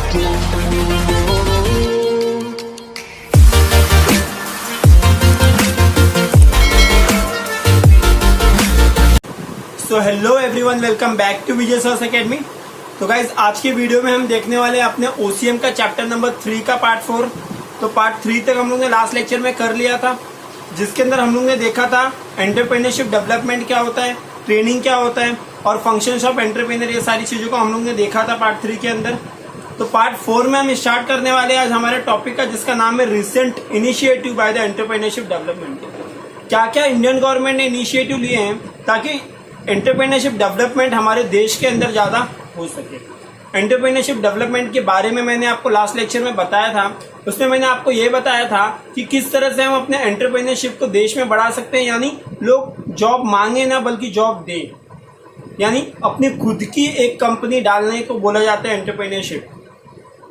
So hello everyone, welcome back to Vijay sir's Academy. तो guys आज की वीडियो में हम देखने वाले हैं अपने ओसीएम का चैप्टर नंबर 3 का पार्ट 4। तो पार्ट 3 तक हम लोग ने लास्ट लेक्चर में कर लिया था, जिसके अंदर हम लोग ने देखा था एंटरप्रेन्योरशिप डेवलपमेंट क्या होता है, ट्रेनिंग क्या होता है और फंक्शंस ऑफ एंटरप्रेन्योर, ये सारी चीज़ों को हम लोग ने देखा था पार्ट 3 के अंदर। तो पार्ट 4 में हम स्टार्ट करने वाले हैं आज हमारे टॉपिक का, जिसका नाम है recent initiative by the entrepreneurship development. क्या क्या इंडियन गवर्नमेंट ने इनिशिएटिव लिए हैं ताकि एंटरप्रेन्योरशिप डेवलपमेंट हमारे देश के अंदर ज़्यादा हो सके। एंटरप्रेन्योरशिप डेवलपमेंट के बारे में मैंने आपको लास्ट लेक्चर में बताया था। उसमें मैंने आपको ये बताया था कि किस तरह से हम अपने एंटरप्रेन्योरशिप को देश में बढ़ा सकते हैं, यानी लोग जॉब मांगे ना बल्कि जॉब दे, यानी अपनी खुद की एक कंपनी डालने को बोला जाता है एंटरप्रेन्योरशिप।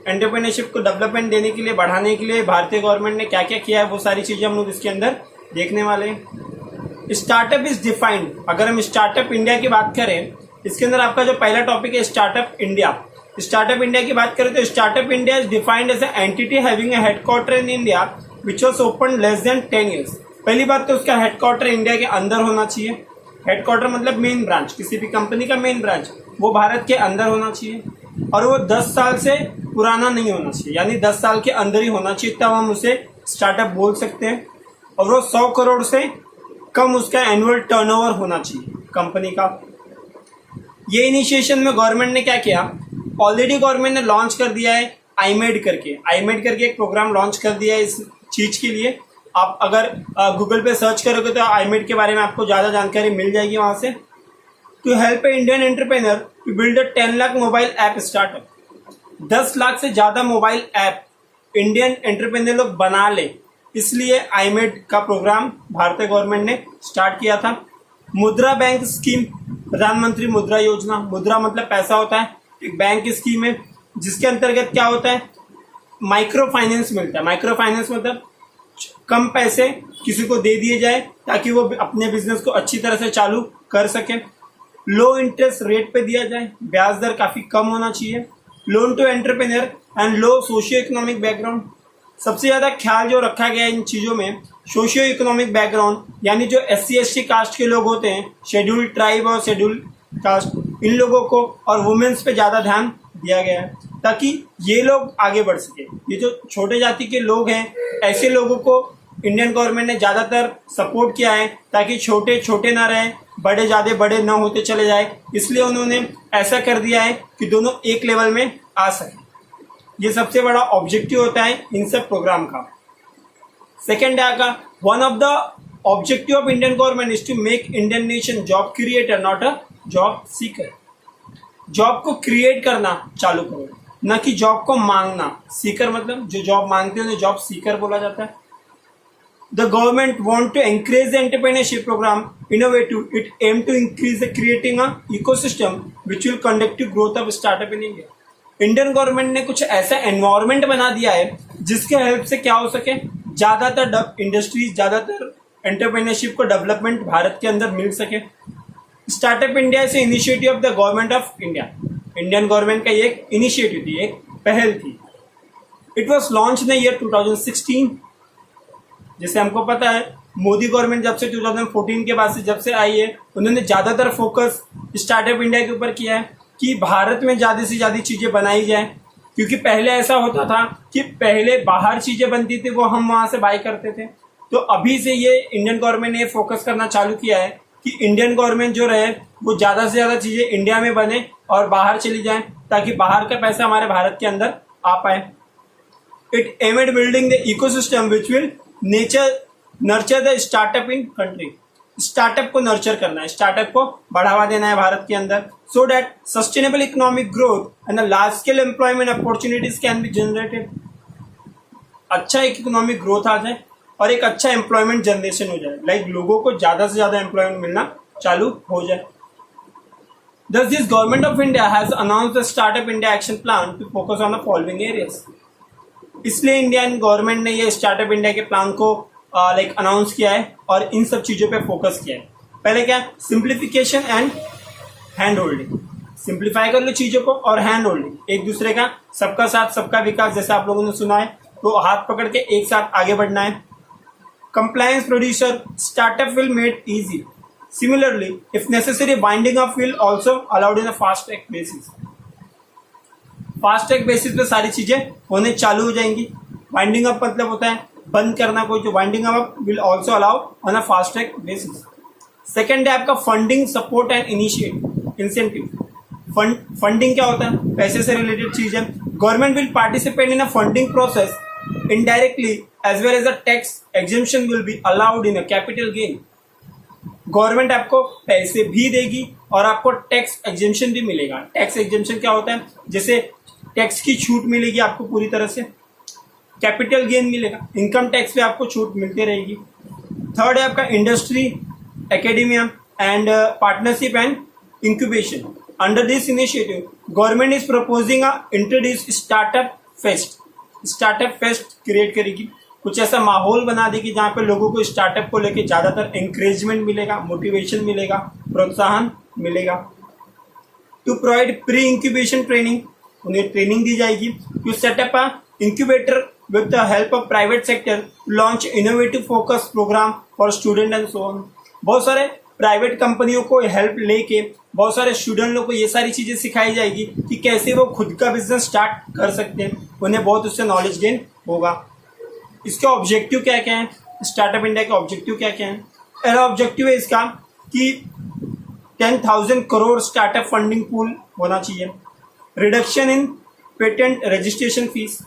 एंटरप्रेन्योरशिप को डेवलपमेंट देने के लिए, बढ़ाने के लिए भारतीय गवर्नमेंट ने क्या क्या किया है, वो सारी चीज़ें हम लोग इसके अंदर देखने वाले हैं। स्टार्टअप इज डिफाइंड, अगर हम स्टार्टअप इंडिया की बात करें, इसके अंदर आपका जो पहला टॉपिक है स्टार्टअप इंडिया। स्टार्टअप इंडिया की बात करें तो startup India is defined as a entity having a headquarter in India which was open less than 10 years। पहली बात तो उसका हेडक्वार्टर इंडिया के अंदर होना चाहिए। हेडक्वार्टर मतलब मेन ब्रांच, किसी भी कंपनी का मेन ब्रांच वो भारत के अंदर होना चाहिए और वो 10 साल से पुराना नहीं होना चाहिए, यानी 10 साल के अंदर ही होना चाहिए, तब हम उसे स्टार्टअप बोल सकते हैं। और वो 100 करोड़ से कम उसका एनुअल टर्नओवर होना चाहिए कंपनी का। ये इनिशिएशन में गवर्नमेंट ने क्या किया, ऑलरेडी गवर्नमेंट ने लॉन्च कर दिया है आईमेड करके एक प्रोग्राम लॉन्च कर दिया है इस चीज़ के लिए। आप अगर गूगल पे सर्च करोगे तो आईमेड के बारे में आपको ज़्यादा जानकारी मिल जाएगी वहाँ से। To help a Indian entrepreneur to build a 10 lakh mobile app startup. 10 lakh से ज़्यादा मोबाइल ऐप इंडियन एंटरप्रेन्योर लोग बना ले, इसलिए आईमेड का प्रोग्राम भारतीय गवर्नमेंट ने स्टार्ट किया था। मुद्रा बैंक स्कीम, प्रधानमंत्री मुद्रा योजना, मुद्रा मतलब पैसा होता है, एक बैंक की स्कीम है जिसके अंतर्गत क्या होता है, माइक्रो फाइनेंस मिलता है। माइक्रो फाइनेंस मतलब कम पैसे किसी को दे दिए जाए ताकि वो अपने बिजनेस को अच्छी तरह से चालू कर सके। लो इंटरेस्ट रेट पे दिया जाए, ब्याज दर काफ़ी कम होना चाहिए। Loan to entrepreneur and low socio economic background, सबसे ज़्यादा ख्याल जो रखा गया है इन चीज़ों में सोशियो इकोनॉमिक बैकग्राउंड, यानी जो SC ST कास्ट के लोग होते हैं, शेड्यूल्ड ट्राइब और शेड्यूल्ड कास्ट, इन लोगों को और वुमेन्स पे ज़्यादा ध्यान दिया गया है ताकि ये लोग आगे बढ़ सके। ये जो छोटे जाति के लोग हैं, ऐसे लोगों को इंडियन गवर्नमेंट ने ज़्यादातर सपोर्ट किया है ताकि छोटे छोटे ना रहें, बड़े ज़्यादा बड़े ना होते चले जाए, इसलिए उन्होंने ऐसा कर दिया है कि दोनों एक लेवल में आ सकें। ये सबसे बड़ा ऑब्जेक्टिव होता है इन सब प्रोग्राम का। सेकेंड आएगा, one of the objective of Indian government is to make Indian nation job creator not a job seeker. Job को क्रिएट करना चालू करो, न कि जॉब को मांगना। सीकर मतलब जो जॉब मांगते हैं उन्हें जॉब सीकर बोला जाता है। The government want to encourage the entrepreneurship program innovative, it aim to increase the creating a ecosystem which will conductive growth of startup in India. Indian government ने कुछ ऐसा एनवायरनमेंट बना दिया है जिसके हेल्प से क्या हो सके, ज़्यादातर इंडस्ट्रीज, ज़्यादातर एंटरप्रेन्योरशिप को डेवलपमेंट भारत के अंदर मिल सके। Startup India is initiative of the government of India. Indian government का ये एक इनिशिएटिव थी, एक पहल थी। It was launch in the year 2016। जैसे हमको पता है मोदी गवर्नमेंट जब से 2014 के बाद से जब से आई है, उन्होंने ज़्यादातर फोकस स्टार्टअप इंडिया के ऊपर किया है कि भारत में ज़्यादा से ज़्यादा चीज़ें बनाई जाए। क्योंकि पहले ऐसा होता था कि पहले बाहर चीज़ें बनती थी, वो हम वहाँ से बाई करते थे। तो अभी से ये इंडियन गवर्नमेंट ने फोकस करना चालू किया है कि इंडियन गवर्नमेंट जो रहे वो ज़्यादा से ज़्यादा चीज़ें इंडिया में बने और बाहर चली जाएं, ताकि बाहर का पैसा हमारे भारत के अंदर आ पाए। It aim at building the ecosystem which will nurture the startup in country. Startup को नर्चर करना है, स्टार्टअप को बढ़ावा देना है भारत के अंदर, so that sustainable economic growth and large scale employment opportunities can be generated. अच्छा एक इकोनॉमिक ग्रोथ आ जाए और एक अच्छा एम्प्लॉयमेंट जनरेशन हो जाए, लाइक लोगों को ज़्यादा से ज़्यादा एम्प्लॉयमेंट मिलना चालू हो जाए। Thus, this government of India has announced the Startup India Action Plan to focus on the following areas. इसलिए इंडियन गवर्नमेंट ने ये स्टार्टअप इंडिया के प्लान को अनाउंस किया है और इन सब चीज़ों पे फोकस किया है। पहले क्या, simplification and hand holding. Simplify कर लो चीजों को, और हैंड होल्डिंग एक दूसरे का, सबका साथ सबका विकास, जैसे आप लोगों ने सुना है, तो हाथ पकड़ के एक साथ आगे बढ़ना है। Compliance producer startup will made easy. Similarly if necessary winding up will also allowed in a fast track basis. Fast track basis पे सारी चीजें होने चालू हो जाएंगी। वाइंडिंग अप मतलब होता है बंद करना कोई, जो winding up will also allow on a fast track basis. Second है आपका funding support and initiative incentive. Funding क्या होता है? पैसे से रिलेटेड चीज है। Government will participate in a funding process indirectly as well as a tax exemption will be allowed in a capital gain। Government आपको पैसे भी देगी और आपको टैक्स एग्जेम्पशन भी मिलेगा। टैक्स एग्जेम्पशन क्या होता है? जैसे टैक्स की छूट मिलेगी आपको पूरी तरह से, कैपिटल गेन मिलेगा, इनकम टैक्स पे आपको छूट मिलती रहेगी। थर्ड है आपका industry, academia and partnership and incubation. Under this initiative government is proposing a introduce startup fest. Startup fest create करेगी, कुछ ऐसा माहौल बना देगी जहां पे लोगों को स्टार्टअप को लेके ज्यादातर एंकरेजमेंट मिलेगा, मोटिवेशन मिलेगा, प्रोत्साहन मिलेगा। To provide pre incubation training, उन्हें ट्रेनिंग दी जाएगी। To set up a incubator with the help of private sector, launch innovative focus program for student and so on. बहुत सारे प्राइवेट कंपनियों को हेल्प लेके बहुत सारे स्टूडेंट लोग को ये सारी चीजें सिखाई जाएगी कि कैसे वो खुद का बिजनेस स्टार्ट कर सकते हैं, उन्हें बहुत उससे नॉलेज गेन होगा। इसके ऑब्जेक्टिव क्या क्या है? स्टार्टअप इंडिया के ऑब्जेक्टिव क्या क्या है? पहला ऑब्जेक्टिव है इसका कि 10,000 करोड़ स्टार्टअप फंडिंग पूल होना चाहिए। Reduction in patent registration fees,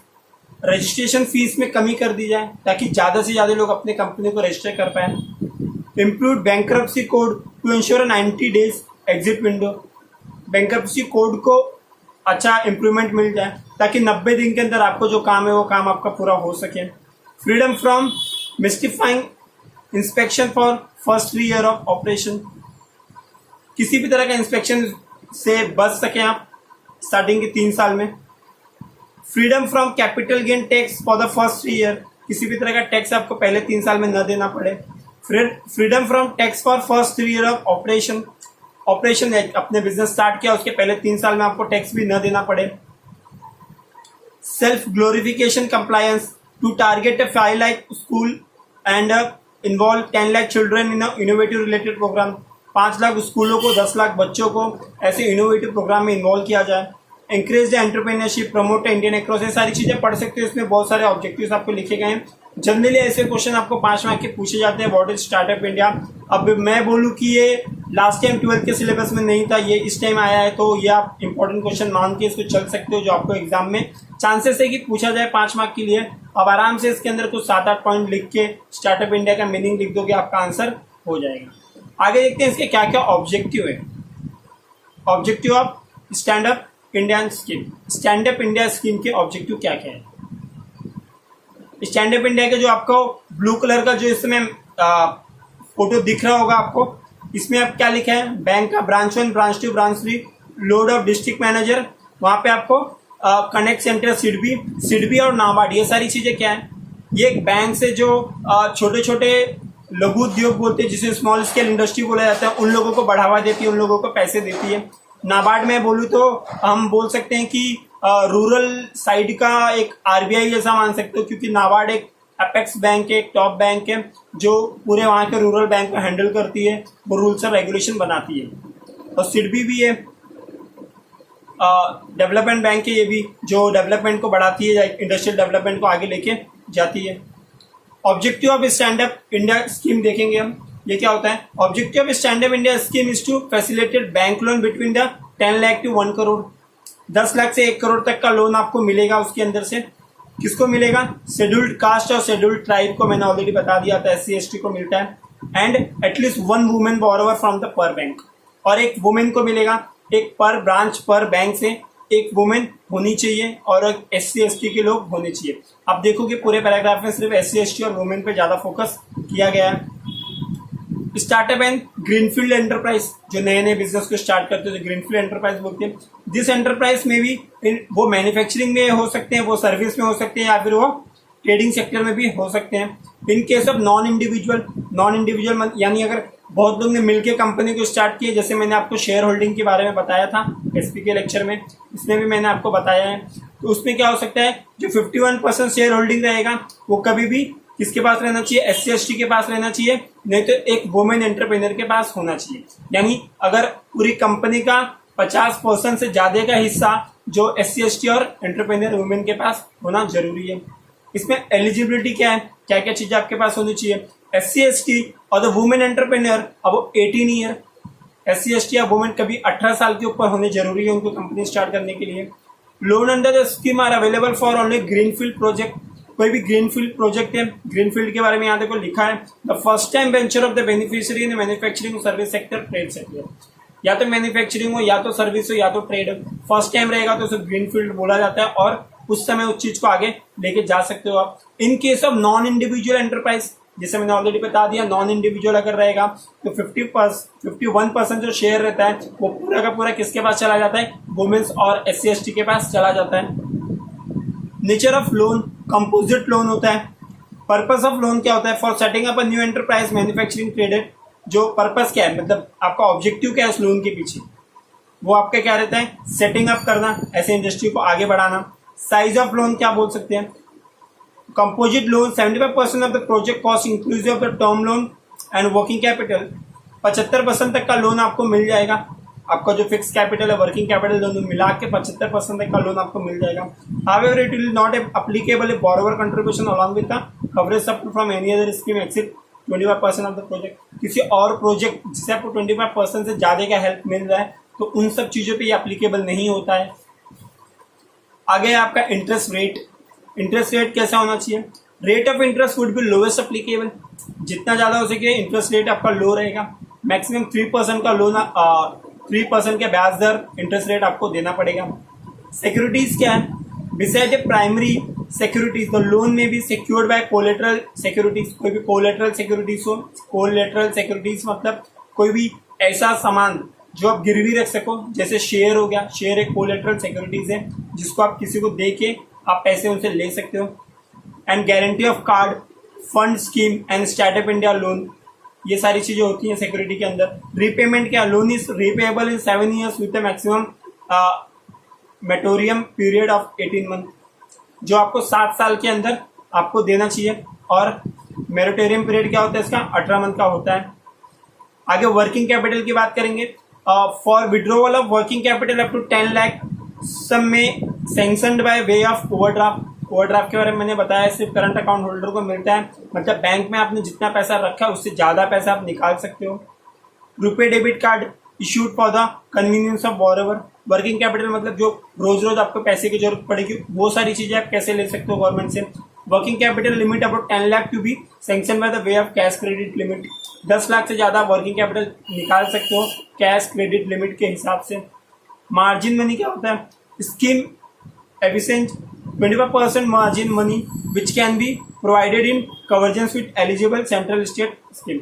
registration fees में कमी कर दी जाए ताकि ज्यादा से ज्यादा लोग अपने कंपनी को रजिस्टर कर पाए। Improve bankruptcy code to ensure 90 days exit window, bankruptcy code को अच्छा इंप्रूवमेंट मिल जाए ताकि 90 दिन के अंदर आपको जो काम है वो काम आपका पूरा हो सके। Freedom from mystifying inspection for first 3 year of operation, किसी भी तरह का इंस्पेक्शन से बच सके आप स्टार्टिंग के 3 साल में। Freedom from capital gain tax for the first 3 year, किसी भी तरह का टैक्स आपको पहले 3 साल में न देना पड़े। Freedom from tax for first 3 year of operation, operation अपने बिजनेस स्टार्ट किया उसके पहले 3 साल में आपको टैक्स भी न देना पड़े। Self glorification compliance to target a 5 lakh school and involve 10 lakh children in innovative related program. 5 lakh स्कूलों को, 10 लाख बच्चों को ऐसे इनोवेटिव प्रोग्राम में इन्वॉल्व किया जाए। Encourage the entrepreneurship, promote Indian across, ये सारी चीजें पढ़ सकते हो। इसमें बहुत सारे ऑब्जेक्टिव्स आपको लिखे गए हैं। जनरली ऐसे क्वेश्चन आपको 5 मार्क के पूछे जाते हैं। What is startup India? अब मैं बोलूं कि ये लास्ट टाइम 12th के सिलेबस में नहीं था, ये इस टाइम आया है, तो ये आप इंपॉर्टेंट क्वेश्चन मान के इसको चल सकते हो जो आपको एग्जाम में चांसेस है कि पूछा जाए 5 मार्क के लिए। अब आराम से इसके अंदर कुछ 7-8 पॉइंट लिख के स्टार्टअप इंडिया का मीनिंग लिख दोगे, आपका आंसर हो जाएगा। आगे देखते हैं इसके क्या क्या ऑब्जेक्टिव है। Objective of stand up India scheme. Stand up India scheme के ऑब्जेक्टिव क्या क्या है? स्टैंड अप इंडिया के जो आपको ब्लू कलर का जो इसमें फोटो दिख रहा होगा आपको, इसमें आप क्या लिखा है? बैंक का branch 1, branch 2, branch 3, load of district manager, वहां पे आपको कनेक्ट सेंटर सिडबी और नाबार्ड, ये सारी चीजें क्या है? ये एक बैंक से जो छोटे छोटे लघु उद्योग बोलते हैं, जिसे स्मॉल स्केल इंडस्ट्री बोला जाता है, उन लोगों को बढ़ावा देती है, उन लोगों को पैसे देती है। नाबार्ड में बोलूँ तो हम बोल सकते हैं कि रूरल साइड का एक आरबीआई जैसा मान सकते हो, क्योंकि नाबार्ड एक अपेक्स बैंक है, एक टॉप बैंक है जो पूरे वहाँ के रूरल बैंक को हैंडल करती है, वो रूल्स और रेगुलेशन बनाती है। और सिडबी भी है, डेवलपमेंट बैंक है, ये भी जो डेवलपमेंट को बढ़ाती है, इंडस्ट्रियल डेवलपमेंट को आगे लेके जाती है। Objective of stand up India scheme देखेंगे हम, ये क्या होता है? Objective of stand up India scheme is to facilitate bank loan between the 10 lakh to 1 crore. 10 lakh से 1 करोड़ तक का लोन आपको मिलेगा। उसके अंदर से किसको मिलेगा? शेड्यूल्ड कास्ट और शेड्यूल्ड ट्राइब को, मैंने ऑलरेडी बता दिया था, SC/ST को मिलता है। And at least 1 women borrower from the पर बैंक, और एक वुमेन को मिलेगा, एक पर ब्रांच पर बैंक से एक वुमेन होनी चाहिए और एक SC/ST के लोग होने चाहिए। आप देखो कि पूरे पैराग्राफ में सिर्फ SC/ST और वुमेन पे ज्यादा फोकस किया गया है। स्टार्टअप एंड ग्रीनफील्ड एंटरप्राइज, जो नए नए बिजनेस को स्टार्ट करते हैं ग्रीनफील्ड एंटरप्राइज बोलते हैं। दिस एंटरप्राइज में भी वो मैन्युफैक्चरिंग में हो सकते हैं, वो सर्विस में हो सकते हैं, या फिर वो ट्रेडिंग सेक्टर में भी हो सकते हैं। In case of non individual यानी अगर बहुत लोग ने मिलकर कंपनी को स्टार्ट किया, जैसे मैंने आपको शेयर होल्डिंग के बारे में बताया था एसपी के लेक्चर में, इसमें भी मैंने आपको बताया है। तो उसमें क्या हो सकता है, जो 51% शेयर होल्डिंग रहेगा वो कभी भी किसके पास रहना चाहिए, SC/ST के पास रहना चाहिए, नहीं तो एक वुमेन एंटरप्रेन्योर के पास होना चाहिए। यानी अगर पूरी कंपनी का 50% से ज्यादा का हिस्सा जो SC/ST और एंटरप्रेन्योर वुमेन के पास होना जरूरी है। इसमें एलिजिबिलिटी क्या है, क्या क्या चीजें आपके पास होनी चाहिए। SC/ST और द वुमेन एंटरप्रेन्योर अब 18 ईयर, SC/ST या वुमेन कभी 18 साल के ऊपर होने जरूरी है उनको कंपनी स्टार्ट करने के लिए। Loan under the scheme are available for only greenfield project, कोई भी ग्रीनफील्ड प्रोजेक्ट है, ग्रीनफील्ड के बारे में यहाँ देखो लिखा है, the first time venture of the beneficiary in manufacturing service sector trade sector, या तो मैन्युफैक्चरिंग हो, या तो सर्विस हो, या तो ट्रेड हो। फर्स्ट टाइम रहेगा तो उसे ग्रीनफील्ड बोला जाता है और उस समय उस चीज को आगे लेके जा सकते हो आप। In case of non individual enterprise, जैसे मैंने ऑलरेडी बता दिया, नॉन इंडिविजुअल अगर रहेगा तो 51% जो शेयर रहता है वो पूरा का पूरा किसके पास चला जाता है, वुमेन्स और SC/ST के पास चला जाता है। Nature of loan, composite loan होता है। पर्पस ऑफ लोन क्या होता है, for setting up a new enterprise manufacturing traded, जो पर्पस क्या है, मतलब आपका ऑब्जेक्टिव क्या है उस लोन के पीछे, वो आपका क्या रहता है, सेटिंग अप करना, ऐसे इंडस्ट्री को आगे बढ़ाना। साइज ऑफ लोन क्या बोल सकते हैं, composite loan 75% of the project cost inclusive of the term loan and working capital, 75% तक का लोन आपको मिल जाएगा। आपका जो फिक्स कैपिटल है, वर्किंग कैपिटल दोनों मिला के 75% तक का लोन आपको मिल जाएगा। However it will not applicable if borrower contribution along with the coverage support from any other scheme except 25% of the project. किसी और प्रोजेक्ट जिससे आपको 25% से ज्यादा का हेल्प मिल रहा है तो उन सब चीजों पे ये एप्लीकेबल नहीं होता है। आगे आपका इंटरेस्ट रेट, इंटरेस्ट रेट कैसा होना चाहिए, rate of interest would be lowest applicable, जितना ज्यादा हो सके इंटरेस्ट रेट आपका लो रहेगा। मैक्सिमम 3% का लोन, 3% के ब्याज दर इंटरेस्ट रेट आपको देना पड़ेगा। सिक्योरिटीज क्या है, beside a primary securities the loan में be secured by collateral securities, कोई भी कोलेटरल सिक्योरिटीज हो। कोलेटरल सिक्योरिटीज मतलब कोई भी ऐसा सामान जो आप गिरवी रख सको, जैसे शेयर हो गया, शेयर एक कोलेटरल सिक्योरिटीज है जिसको आप किसी को दे के आप पैसे उनसे ले सकते हो। And guarantee of card, fund scheme and startup India loan, ये सारी चीजें होती हैं सिक्योरिटी के अंदर। रीपेमेंट क्या, loan is repayable in 7 years with maximum moratorium period of 18 month, जो आपको 7 साल के अंदर आपको देना चाहिए। और मेरिटोरियम पीरियड क्या होता है इसका, 18 month का होता है। आगे वर्किंग कैपिटल की बात करेंगे, for withdrawal of working capital up to 10 lakh sum में sanctioned by way of overdraft. Overdraft के बारे में मैंने बताया, सिर्फ करंट अकाउंट होल्डर को मिलता है, मतलब बैंक में आपने जितना पैसा रखा है उससे ज्यादा पैसा आप निकाल सकते हो। RuPay debit card issued for the convenience of borrower, working capital मतलब जो रोज रोज आपको पैसे की जरूरत पड़ेगी वो सारी चीजें आप कैसे ले सकते हो गवर्नमेंट से। Working capital limit about 10 lakh to be sanction by the way of cash credit limit, 10 lakh से ज्यादा वर्किंग कैपिटल निकाल सकते हो कैश क्रेडिट लिमिट के हिसाब से। मार्जिन मनी क्या होता है, scheme efficient 25% margin money which can be provided in convergence with eligible central state scheme,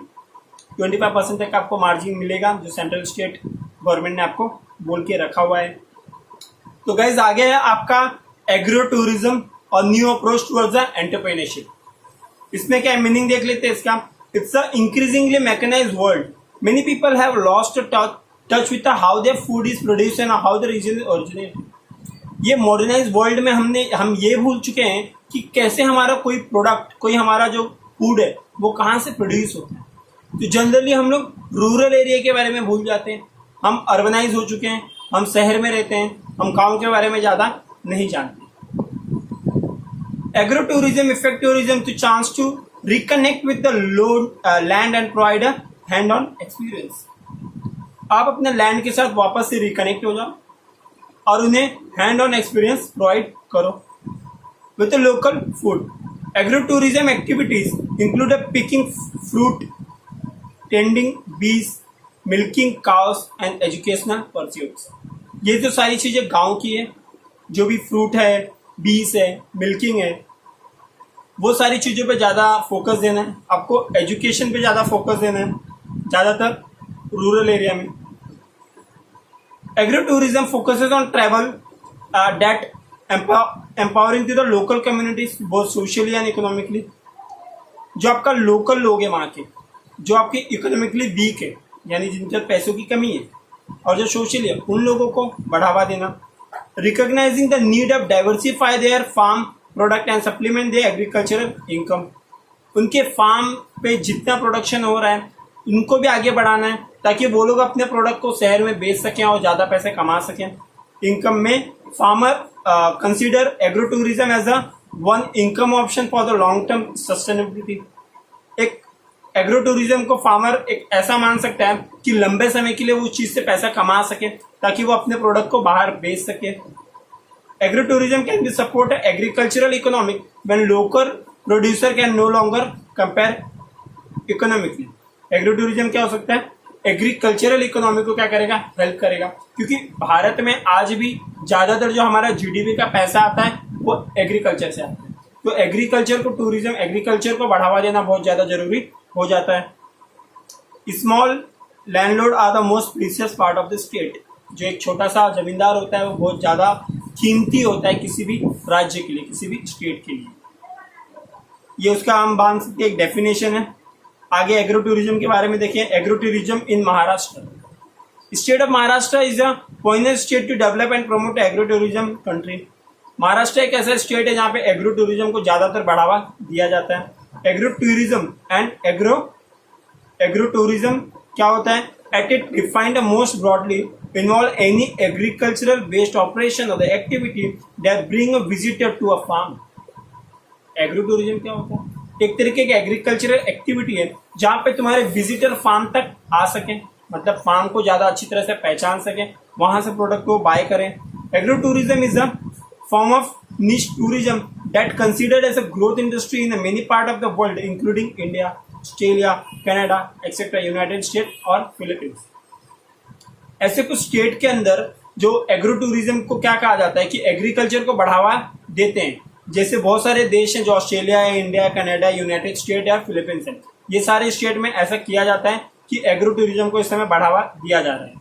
25% तक आपको मार्जिन मिलेगा जो सेंट्रल स्टेट गवर्नमेंट ने आपको बोल के रखा हुआ है। तो गाइज आगे है आपका एग्रो टूरिज्म और new approach towards the entrepreneurship. इसमें क्या मीनिंग देख लेते हैं इसका, it's a increasingly mechanised world, many people have lost touch with how their food is produced and how the region originate. ये मॉडर्नाइज वर्ल्ड में हम ये भूल चुके हैं कि कैसे हमारा कोई प्रोडक्ट, कोई हमारा जो फूड है वो कहाँ से प्रोड्यूस होता है। तो जनरली हम लोग रूरल एरिया के बारे में भूल जाते हैं, हम अर्बनाइज हो चुके हैं, हम शहर में रहते हैं, हम गांव के बारे में ज्यादा नहीं जानते। Agro tourism effect tourism to chance to reconnect with the land and provide a hand on experience. आप अपने लैंड के साथ वापस से रिकनेक्ट हो जाओ और उन्हें हैंड ऑन एक्सपीरियंस प्रोवाइड करो with the local food. Agro tourism activities include picking fruit, tending bees, milking cows and educational pursuits. ये जो सारी चीजें गांव की है, जो भी फ्रूट है, बीज है, मिल्किंग है, वो सारी चीजों पे ज्यादा फोकस देना है आपको, एजुकेशन पे ज्यादा फोकस देना है ज्यादातर रूरल एरिया में। Agro tourism focuses on travel that empowering to the local communities both socially and economically. जो आपका लोकल लोग है वहाँ के, जो आपके इकोनॉमिकली वीक है, यानी जिनके पैसों की कमी है, और जो सोशली है, उन लोगों को बढ़ावा देना। Recognising the need of diversify their farm product and supplement their agricultural income. उनके फार्म पे जितना प्रोडक्शन हो रहा है उनको भी आगे बढ़ाना है, ताकि वो लोग अपने प्रोडक्ट को शहर में बेच सकें और ज़्यादा पैसे कमा सकें। इनकम में farmer consider agro tourism as a one income option for the long term sustainability. एक एग्रो टूरिज्म को फार्मर एक ऐसा मान सकता है कि लंबे समय के लिए वो उस चीज़ से पैसा कमा सके, ताकि वो अपने प्रोडक्ट को बाहर बेच सके। Agro tourism can be support agricultural economic when local producer can no longer compare economically. Agro tourism क्या हो सकता है? एग्रीकल्चरल इकोनॉमी को क्या करेगा? हेल्प करेगा, क्योंकि भारत में आज भी ज्यादातर जो हमारा जीडीपी का पैसा आता है वो एग्रीकल्चर से आता है। तो एग्रीकल्चर को टूरिज्म, एग्रीकल्चर को बढ़ावा देना बहुत ज्यादा जरूरी हो जाता है। Small landlord are the most precious part of the state. जो एक छोटा सा जमींदार होता है वो बहुत ज्यादा कीमती होता है किसी भी राज्य के लिए, किसी भी स्टेट के लिए। ये उसका हम मान सकते एक डेफिनेशन है। आगे एग्रो टूरिज्म के बारे में देखिए। Agro tourism in Maharashtra. State of Maharashtra is a point state to develop and promote agro tourism country. Maharashtra एक ऐसा स्टेट है जहाँ पे एग्रो टूरिज्म को ज्यादातर बढ़ावा दिया जाता है। Agro tourism and agro tourism क्या होता है? At it defined most broadly involve any agricultural based operation or the activity that bring a visitor to a farm. Agro tourism क्या होता है? एक तरीके की एग्रीकल्चरल एक्टिविटी है जहाँ पे तुम्हारे विजिटर फार्म तक आ सके, मतलब फार्म को ज्यादा अच्छी तरह से पहचान सके, वहां से प्रोडक्ट को बाय करें। Agro tourism is a form of niche tourism that considered as a growth industry in many part of the world including India, Australia, Canada etcetera, United State और फिलीपींस। ऐसे कुछ स्टेट के अंदर जो agro tourism को क्या कहा जाता है कि एग्रीकल्चर को बढ़ावा देते हैं। जैसे बहुत सारे देश हैं जो ऑस्ट्रेलिया है, इंडिया, कनाडा, यूनाइटेड स्टेट या फिलीपींस है। ये सारे स्टेट में ऐसा किया जाता है कि एग्रो टूरिज्म को इस समय बढ़ावा दिया जा रहा है।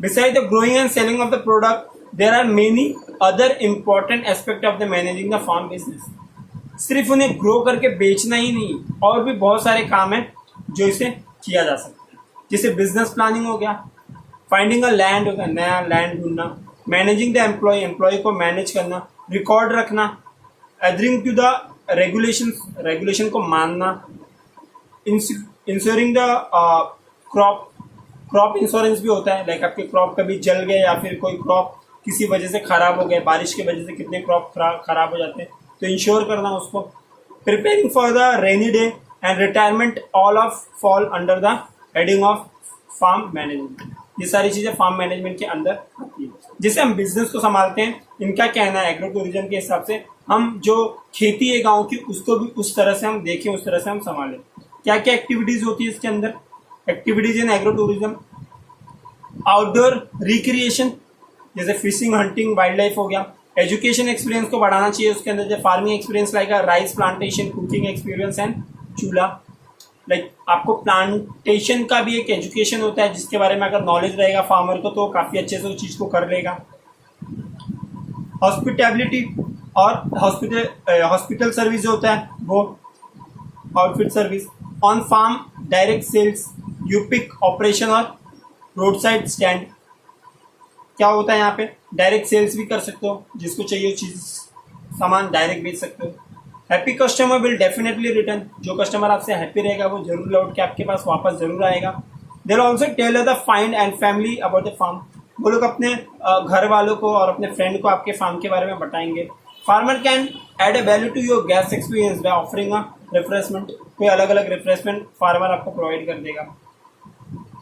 Beside the growing and selling of the product there are many other important aspect of the managing the farm business. सिर्फ उन्हें ग्रो करके बेचना ही नहीं, और भी बहुत सारे काम है जो इसे किया जा सकता है। जैसे बिजनेस प्लानिंग हो गया, फाइंडिंग अ लैंड हो गया, नया लैंड ढूंढना, मैनेजिंग द एम्प्लॉय को मैनेज करना, रिकॉर्ड रखना, एडरिंग टू द रेगुलेशन को मानना, इंश्योरिंग द क्रॉप इंश्योरेंस भी होता है। लाइक आपके क्रॉप कभी जल गए या फिर कोई क्रॉप किसी वजह से खराब हो गए, बारिश की वजह से कितने क्रॉप खराब हो जाते हैं, तो इंश्योर करना उसको। Preparing for the rainy day and retirement all of fall under the heading of farm management. ये सारी चीजें फार्म मैनेजमेंट के अंदर आती है। जिससे हम बिजनेस को संभालते हैं, इनका कहना है एग्रो टूरिज्म के हिसाब से हम जो खेती है गांव की उसको भी उस तरह से हम देखें, उस तरह से हम संभालें। क्या क्या एक्टिविटीज होती है इसके अंदर? Activities in agro tourism, outdoor recreation जैसे फिशिंग, हंटिंग, वाइल्ड लाइफ हो गया। एजुकेशन एक्सपीरियंस को बढ़ाना चाहिए उसके अंदर, जैसे farming experience like rice plantation, cooking experience and चूल्हा। लाइक आपको प्लांटेशन का भी एक एजुकेशन होता है जिसके बारे में अगर नॉलेज रहेगा फार्मर को तो काफी अच्छे से उस चीज को कर लेगा। हॉस्पिटैलिटी और हॉस्पिटल सर्विस जो होता है वो outfit service. On farm direct sales, U pick operation और रोड साइड स्टैंड। क्या होता है यहाँ पे? डायरेक्ट सेल्स भी कर सकते हो, जिसको चाहिए चीज सामान डायरेक्ट बेच सकते हो। Happy customer will definitely return. जो कस्टमर आपसे हैप्पी रहेगा वो जरूर लौट के आपके पास वापस जरूर आएगा। They will also tell the friend and family about the farm. वो लोग अपने घर वालों को और अपने फ्रेंड को आपके फार्म के बारे में बताएंगे। Farmer can add a value to your guest experience by offering a refreshment. कोई अलग अलग रिफ्रेशमेंट फार्मर आपको प्रोवाइड कर देगा।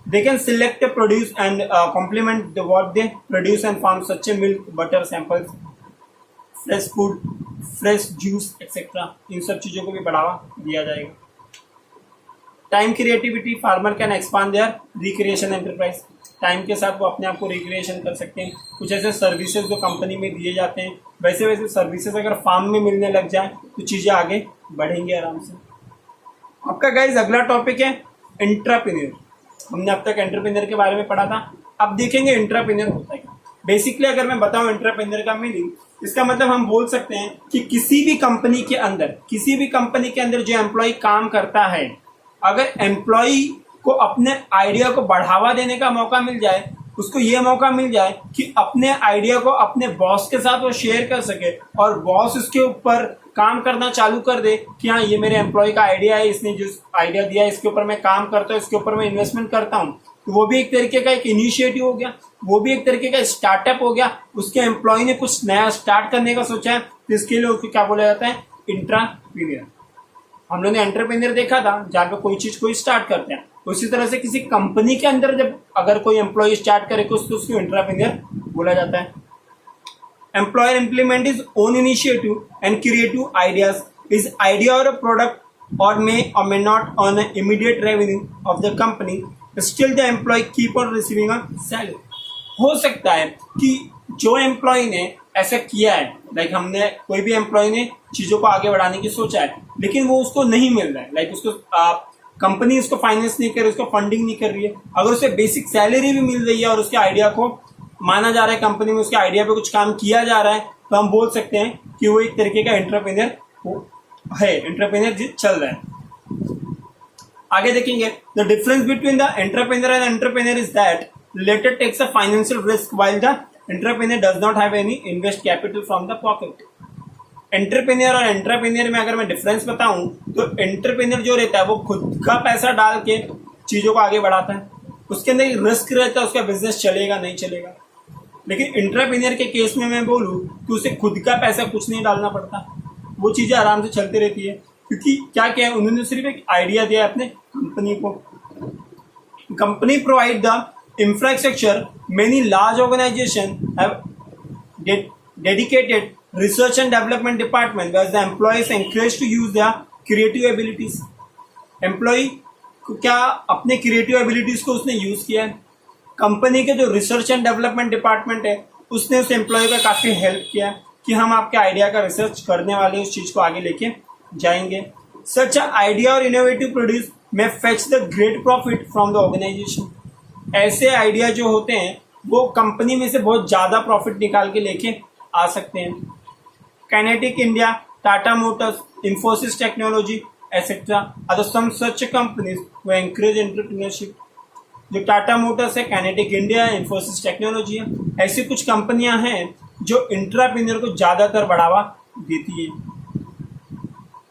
They can select a produce and complement what they produce and farm such as milk, butter, samples, fresh food, fresh juice, etc. इन सब चीज़ों को भी बढ़ावा दिया जाएगा। Time creativity, farmer can expand their recreation enterprise. Time के साथ वो अपने आप को रिक्रिएशन कर सकते हैं। कुछ ऐसे सर्विसेज जो कंपनी में दिए जाते हैं, वैसे वैसे सर्विसेज अगर फार्म में मिलने लग जाए तो चीज़ें आगे बढ़ेंगी आराम से। आपका गाइज अगला टॉपिक है एंटरप्रेन्योर। हमने अब तक एंटरप्रेन्योर के बारे में पढ़ा था, अब देखेंगे एंटरप्रेन्योर होता है क्या। बेसिकली अगर मैं बताऊं एंटरप्रेन्योर का मीनिंग, इसका मतलब हम बोल सकते हैं कि किसी भी कंपनी के अंदर जो एम्प्लॉय काम करता है अगर एम्प्लॉय को अपने आइडिया को बढ़ावा देने का मौका मिल जाए, उसको ये मौका मिल जाए कि अपने आइडिया को अपने बॉस के साथ वो शेयर कर सके और बॉस उसके ऊपर काम करना चालू कर दे कि हाँ ये मेरे एम्प्लॉय का आइडिया है, इसने जो आइडिया दिया है इसके ऊपर मैं काम करता हूँ, इसके ऊपर मैं इन्वेस्टमेंट करता हूँ, तो वो भी एक तरीके का एक इनिशिएटिव हो गया, वो भी एक तरीके का स्टार्टअप हो गया। उसके एम्प्लॉय ने कुछ नया स्टार्ट करने का सोचा है, तो इसके लिए उसको क्या बोला जाता है, इंट्राप्रेन्योर। हम लोगों ने एंटरप्रेन्योर देखा था जहाँ पे कोई चीज कोई स्टार्ट करते हैं, उसी तरह से किसी कंपनी के अंदर जब अगर कोई एम्प्लॉय स्टार्ट करे कुछ तो उसको इंट्राप्रेन्योर बोला जाता है। Employer implement his own initiative and creative ideas. His idea or a product or may not earn an immediate revenue of the company. Still the employee keep on receiving a salary. हो सकता है कि जो employ ने ऐसा किया है, like हमने कोई भी एम्प्लॉय ने चीजों को आगे बढ़ाने की सोचा है, लेकिन वो उसको नहीं मिल रहा है, लाइक उसको कंपनी उसको फाइनेंस नहीं कर रही, उसको फंडिंग नहीं कर रही है। अगर उसे बेसिक सैलरी भी मिल रही है और उसके आइडिया को माना जा रहा है, कंपनी में उसके आइडिया पे कुछ काम किया जा रहा है, तो हम बोल सकते हैं कि वो एक तरीके का एंटरप्रेन्योर है, एंटरप्रेन्योर चल रहा है। आगे देखेंगे, the difference between the entrepreneur and entrepreneur is that latter takes a financial risk while the entrepreneur does not have any invest capital from the pocket. Entrepreneur और एंटरप्रेन्योर में अगर मैं डिफरेंस बताऊं तो एंटरप्रेन्योर जो रहता है वो खुद का पैसा डाल के चीजों को आगे बढ़ाता है, उसके अंदर एक रिस्क रहता है, उसका बिजनेस चलेगा नहीं चलेगा। लेकिन एंटरप्रेन्योर के केस में मैं बोलूँ कि उसे खुद का पैसा कुछ नहीं डालना पड़ता, वो चीजें आराम से चलती रहती है, क्योंकि क्या क्या है, उन्होंने सिर्फ एक आइडिया दिया है अपने कंपनी को। Company provide the infrastructure, many large organisation have dedicated research and development department where the employees encourage to use their creative abilities. Employee क्या अपने क्रिएटिव एबिलिटीज को उसने यूज किया है। कंपनी के जो रिसर्च एंड डेवलपमेंट डिपार्टमेंट है उसने उस एम्प्लॉय का काफी हेल्प किया कि हम आपके आइडिया का रिसर्च करने वाले उस चीज को आगे लेके जाएंगे। सच आइडिया और innovative produce may fetch the great profit from the organisation. ऐसे आइडिया जो होते हैं वो कंपनी में से बहुत ज्यादा प्रॉफिट निकाल के लेके आ सकते हैं। Kinetic India, Tata Motors, Infosys technology etc. are some such companies who encourage entrepreneurship. जो टाटा मोटर्स है, काइनेटिक इंडिया है, इंफोसिस टेक्नोलॉजी है, ऐसी कुछ कंपनियां हैं जो इंट्राप्रेन्योर को ज्यादातर बढ़ावा देती है।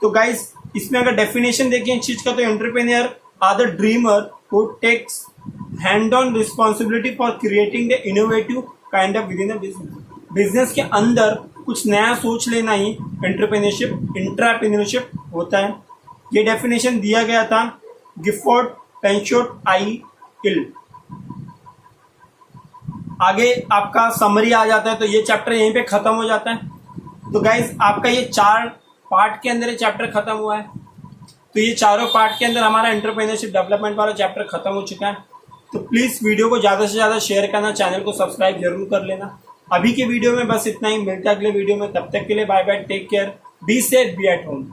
तो गाइस इसमें अगर डेफिनेशन देखें इस चीज का, तो entrepreneur are the dreamer who takes hand on responsibility for creating the innovative kind of within the business. Business के अंदर कुछ नया सोच लेना ही इंट्राप्रेन्योरशिप होता है। ये डेफिनेशन दिया गया था गिफोर्ड पेंशोट आई इल। आगे आपका समरी आ जाता है, तो ये चैप्टर यहीं पे खत्म हो जाता है। तो गाइज आपका ये 4 पार्ट के अंदर ये चैप्टर खत्म हुआ है। तो ये चारों पार्ट के अंदर हमारा एंटरप्रेन्योरशिप डेवलपमेंट वाला चैप्टर खत्म हो चुका है। तो प्लीज वीडियो को ज्यादा से ज्यादा शेयर करना, चैनल को सब्सक्राइब जरूर कर लेना। अभी के वीडियो में बस इतना ही, मिलता है अगले वीडियो में, तब तक के लिए bye bye, take care, be safe, be at home.